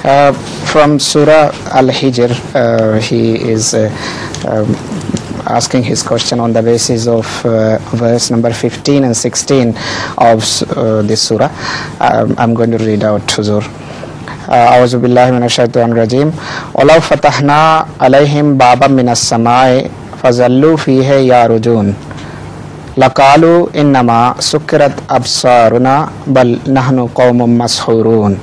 From Surah Al-Hijr, he is asking his question on the basis of verse number 15 and 16 of this surah. I'm going to read out, Huzur. أعوذ بالله من الشيطان الرجيم ولو فتحنا عليهم بابا من السماء فظلوا فيه يعرجون لقالوا إنما سكرت أبصارنا بل نحن قوم مسحورون.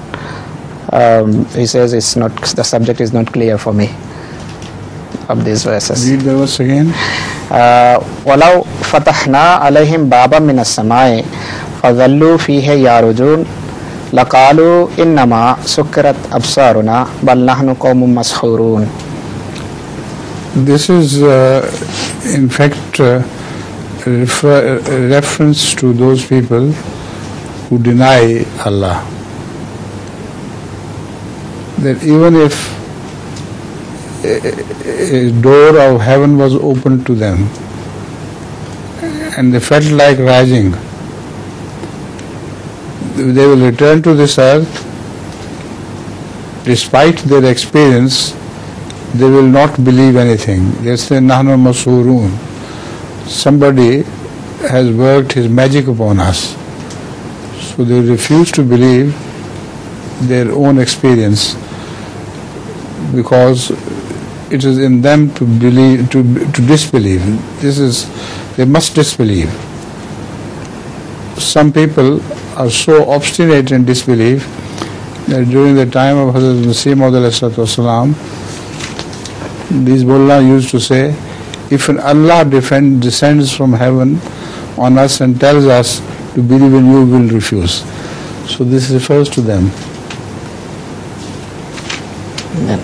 He says it's not, the subject is not clear for me of these verses. Read the verse again. ولو فتحنا عليهم بابا من السماء فظلوا فيه يعرجون لقالوا إنما سكرت أبصارنا بل نحن قوم مسحورون. This is in fact reference to those people who deny Allah. That even if a door of heaven was opened to them and they felt like rising, they will return to this earth. Despite their experience, they will not believe anything. They say, Nahnu Masurun. Somebody has worked his magic upon us. So they refuse to believe their own experience because it is in them to believe, to disbelieve. They must disbelieve. Some people are so obstinate in disbelief that during the time of Hazrat Masih, these mullah used to say, if an Allah descends from heaven on us and tells us to believe in you, we will refuse. So this refers to them. Yeah,